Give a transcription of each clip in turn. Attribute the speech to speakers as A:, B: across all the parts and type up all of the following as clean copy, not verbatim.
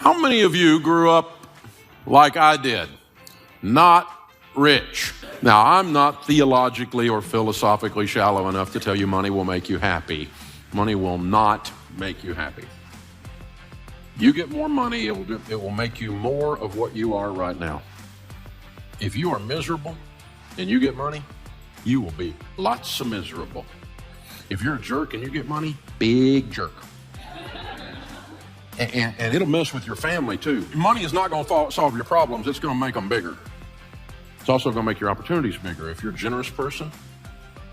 A: How many of you grew up like I did? Not rich. Now, I'm not theologically or philosophically shallow enough to tell you money will make you happy. Money will not make you happy. You get more money, it will make you more of what you are right now. If you are miserable and you get money, you will be lots of miserable. If you're a jerk and you get money, big jerk. And it'll mess with your family too. Money is not going to solve your problems. It's going to make them bigger. It's also going to make your opportunities bigger. If you're a generous person,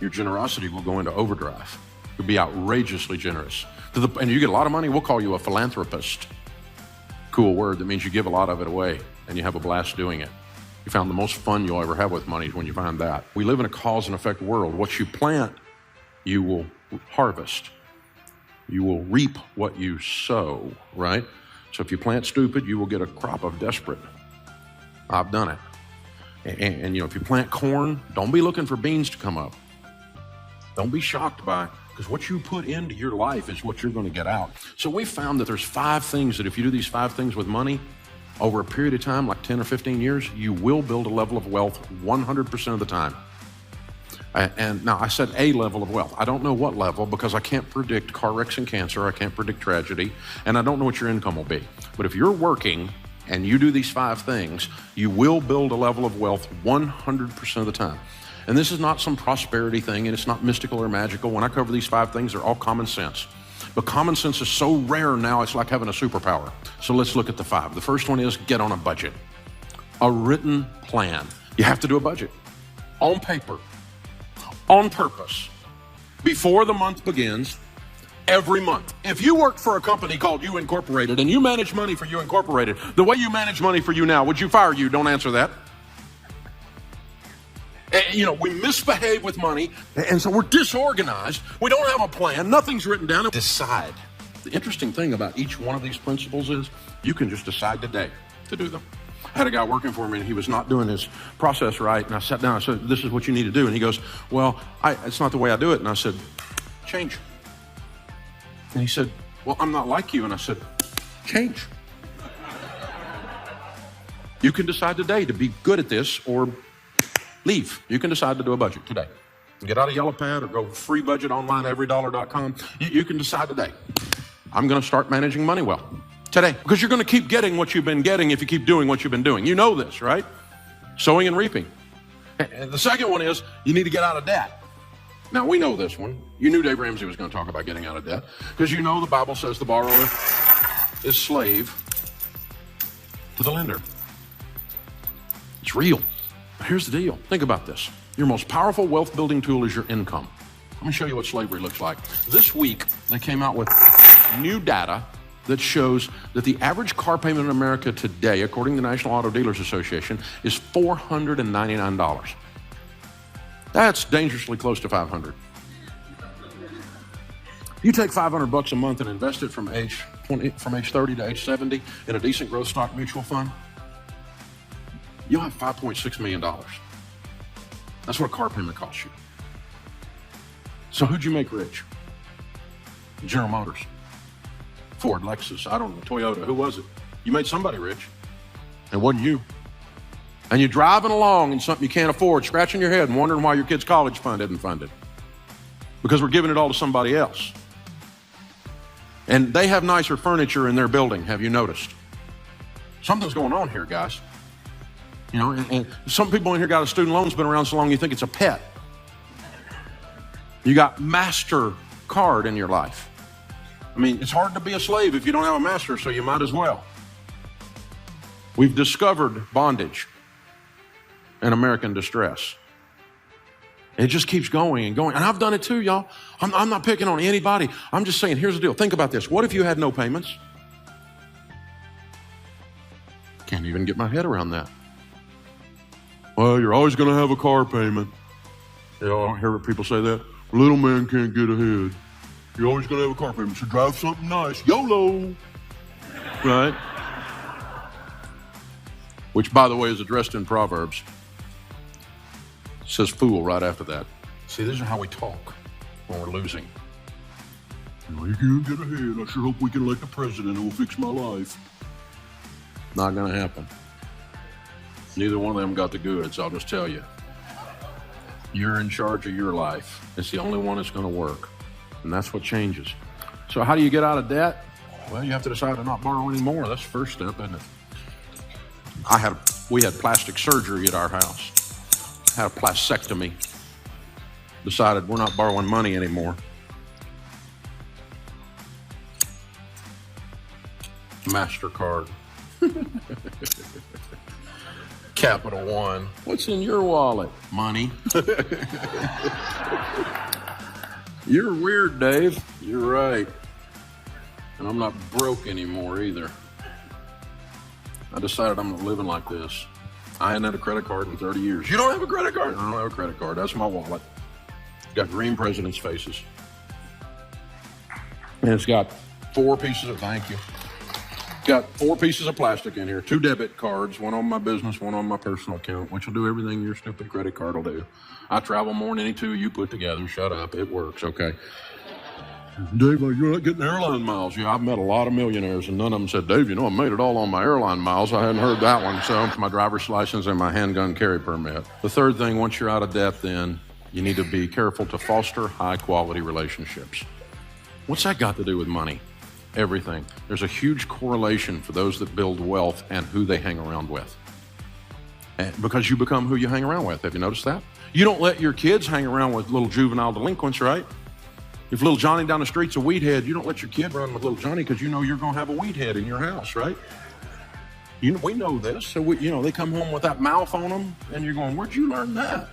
A: your generosity will go into overdrive. You'll be outrageously generous. And you get a lot of money, we'll call you a philanthropist. Cool word that means you give a lot of it away and you have a blast doing it. You found the most fun you'll ever have with money is when you find that. We live in a cause and effect world. What you plant, you will harvest. You will reap what you sow, right? So if you plant stupid, you will get a crop of desperate. I've done it. And if you plant corn, don't be looking for beans to come up. Don't be shocked by it, because what you put into your life is what you're going to get out. So we found that there's 5 things that if you do these 5 things with money, over a period of time, like 10 or 15 years, you will build a level of wealth 100% of the time. And now I said a level of wealth. I don't know what level because I can't predict car wrecks and cancer. I can't predict tragedy. And I don't know what your income will be. But if you're working and you do these 5 things, you will build a level of wealth 100% of the time. And this is not some prosperity thing, and it's not mystical or magical. When I cover these 5 things, they're all common sense. But common sense is so rare now, it's like having a superpower. So let's look at the 5. The first one is get on a budget. A written plan. You have to do a budget. On paper. On purpose. Before the month begins, every month. If you worked for a company called You Incorporated and you manage money for You Incorporated, the way you manage money for you now, would you fire you? Don't answer that. We misbehave with money, and so we're disorganized. We don't have a plan. Nothing's written down. Decide. The interesting thing about each one of these principles is you can just decide today to do them. I had a guy working for me, and he was not doing his process right, and I sat down and I said, this is what you need to do. And he goes, well, it's not the way I do it. And I said, change. And he said, well, I'm not like you. And I said, change. You can decide today to be good at this or leave. You can decide to do a budget today. Get out of Yellow Pad or go free budget online, everydollar.com. You can decide today. I'm going to start managing money well today, because you're going to keep getting what you've been getting if you keep doing what you've been doing. You know this, right? Sowing and reaping. And the second one is you need to get out of debt. Now, we know this one. You knew Dave Ramsey was going to talk about getting out of debt, because you know the Bible says the borrower is slave to the lender. It's real. But here's the deal. Think about this. Your most powerful wealth building tool is your income. Let me show you what slavery looks like. This week, they came out with new data that shows that the average car payment in America today, according to the National Auto Dealers Association, is $499. That's dangerously close to $500. You take $500 a month and invest it from age 30 to age 70 in a decent growth stock mutual fund, you'll have $5.6 million. That's what a car payment costs you. So who'd you make rich? General Motors, Ford, Lexus, I don't know, Toyota, who was it? You made somebody rich. It wasn't you. And you're driving along in something you can't afford, scratching your head and wondering why your kid's college fund isn't funded. Because we're giving it all to somebody else. And they have nicer furniture in their building, have you noticed? Something's going on here, guys. And some people in here got a student loan that's been around so long you think it's a pet. You got MasterCard in your life. I mean, it's hard to be a slave if you don't have a master, so you might as well. We've discovered bondage and American distress. It just keeps going and going. And I've done it too, y'all. I'm not picking on anybody. I'm just saying, here's the deal. Think about this. What if you had no payments? Can't even get my head around that. Well, you're always going to have a car payment. I don't hear people say that. Little man can't get ahead. You're always going to have a car payment, so drive something nice. YOLO. Right? Which, by the way, is addressed in Proverbs. It says fool right after that. See, these are how we talk when we're losing. You can't get ahead. I sure hope we can elect a president who will fix my life. Not going to happen. Neither one of them got the goods, I'll just tell you. You're in charge of your life. It's the only one that's going to work. And that's what changes. So how do you get out of debt? Well, you have to decide to not borrow anymore. That's the first step, isn't it? We had plastic surgery at our house. Had a plastectomy. Decided we're not borrowing money anymore. MasterCard. Capital One. What's in your wallet? Money. You're weird, Dave. You're right. And I'm not broke anymore either. I decided I'm not living like this. I hadn't had a credit card in 30 years. You don't have a credit card? I don't have a credit card. That's my wallet. It's got green presidents' faces. And it's got 4 pieces of, thank you. Got 4 pieces of plastic in here, 2 debit cards, one on my business, one on my personal account, which will do everything your stupid credit card will do. I travel more than any 2 you put together. Shut up. It works, okay? Dave, you're not getting airline miles. Yeah, I've met a lot of millionaires, and none of them said, Dave, I made it all on my airline miles. I hadn't heard that one. So my driver's license and my handgun carry permit. The third thing, once you're out of debt, then you need to be careful to foster high-quality relationships. What's that got to do with money? Everything. There's a huge correlation for those that build wealth and who they hang around with. And because you become who you hang around with. Have you noticed that? You don't let your kids hang around with little juvenile delinquents, right? If little Johnny down the street's a weed head, you don't let your kid run with little Johnny because you know you're going to have a weed head in your house, right? We know this. So, they come home with that mouth on them, and you're going, where'd you learn that?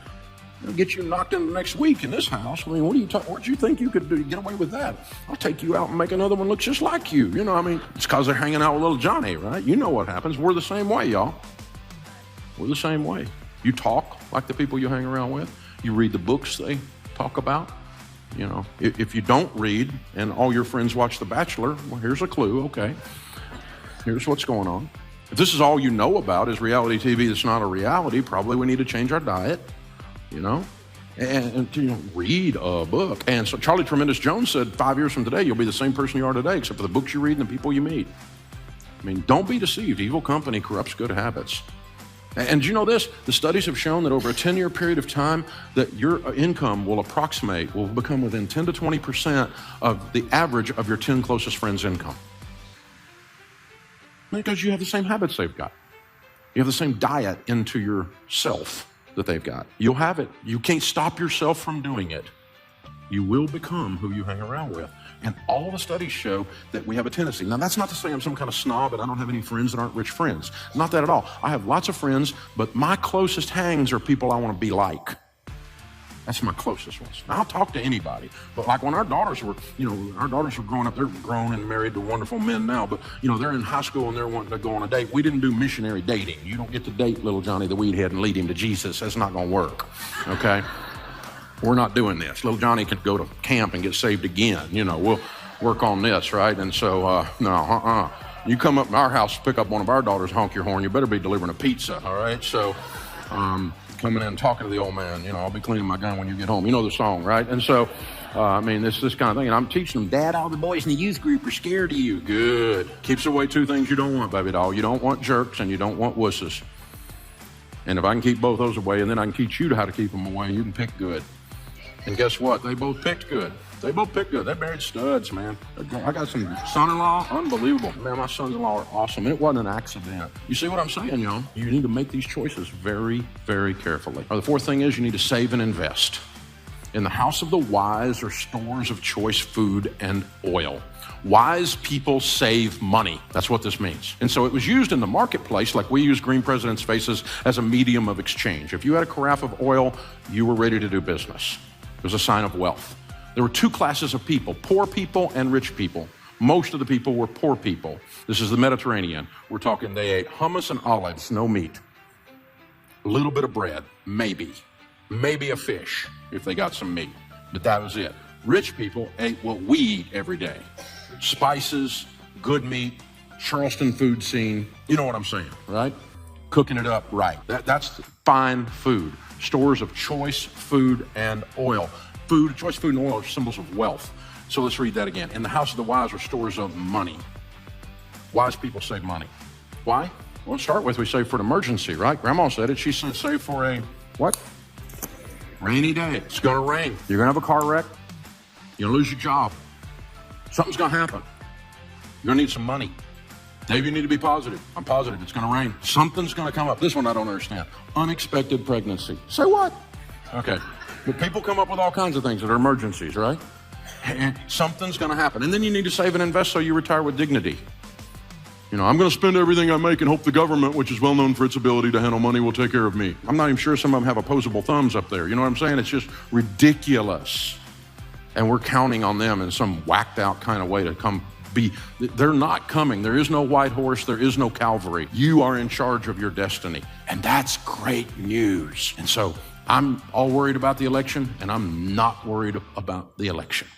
A: It'll get you knocked in the next week in this house. I mean, where'd you think you could do, get away with that? I'll take you out and make another one look just like you. It's because they're hanging out with little Johnny, right? You know what happens. We're the same way, y'all. We're the same way. You talk like the people you hang around with. You read the books they talk about. If you don't read and all your friends watch The Bachelor, well, here's a clue, okay? Here's what's going on. If this is all you know about is reality TV that's not a reality, probably we need to change our diet, and read a book. And so Charlie Tremendous Jones said 5 years from today, you'll be the same person you are today, except for the books you read and the people you meet. Don't be deceived. Evil company corrupts good habits. And you know this? The studies have shown that over a 10-year period of time that your income will become within 10 to 20% of the average of your 10 closest friends' income. Because you have the same habits they've got. You have the same diet into yourself that they've got. You'll have it. You can't stop yourself from doing it. You will become who you hang around with. And all the studies show that we have a tendency. Now, that's not to say I'm some kind of snob and I don't have any friends that aren't rich friends. Not that at all. I have lots of friends, but my closest hangs are people I want to be like. That's my closest ones. Now, I'll talk to anybody. But like when our daughters were growing up, they're grown and married to wonderful men now, but they're in high school and they're wanting to go on a date. We didn't do missionary dating. You don't get to date little Johnny the weed head and lead him to Jesus. That's not going to work, okay? We're not doing this. Little Johnny can go to camp and get saved again. We'll work on this, right? And so, no. You come up to our house to pick up one of our daughters, honk your horn, you better be delivering a pizza, all right? So, coming in and talking to the old man, I'll be cleaning my gun when you get home. You know the song, right? And so, this kind of thing. And I'm teaching them, Dad, all the boys in the youth group are scared of you. Good. Keeps away 2 things you don't want, baby doll. You don't want jerks and you don't want wusses. And if I can keep both those away, and then I can teach you how to keep them away, you can pick good. And guess what? They both picked good. They married studs, man. I got some son-in-law, unbelievable. Man, my sons-in-law are awesome. It wasn't an accident. You see what I'm saying, y'all? You need to make these choices very, very carefully. The fourth thing is you need to save and invest. In the house of the wise are stores of choice food and oil. Wise people save money. That's what this means. And so it was used in the marketplace, like we use green presidents' faces, as a medium of exchange. If you had a carafe of oil, you were ready to do business. It was a sign of wealth. There were 2 classes of people, poor people and rich people. Most of the people were poor people. This is the Mediterranean. We're talking they ate hummus and olives, no meat. A little bit of bread, maybe a fish if they got some meat, but that was it. Rich people ate what we eat every day. Spices, good meat, Charleston food scene. You know what I'm saying, right? Cooking it up right. That's fine food. Stores of choice food and oil. Choice food and oil are symbols of wealth. So let's read that again. In the house of the wise are stores of money. Wise people save money. Why? Well, to start with, we save for an emergency, right? Grandma said it. She said save for a what? Rainy day. It's going to rain. You're going to have a car wreck. You're going to lose your job. Something's going to happen. You're going to need some money. Dave, you need to be positive. I'm positive. It's going to rain. Something's going to come up. This one I don't understand. Unexpected pregnancy. Say what? Okay. But people come up with all kinds of things that are emergencies, right? And something's going to happen. And then you need to save and invest so you retire with dignity. You know, I'm going to spend everything I make and hope the government, which is well known for its ability to handle money, will take care of me. I'm not even sure some of them have opposable thumbs up there. You know what I'm saying? It's just ridiculous. And we're counting on them in some whacked out kind of way to come be. They're not coming. There is no white horse. There is no Calvary. You are in charge of your destiny. And that's great news. And so I'm all worried about the election, and I'm not worried about the election.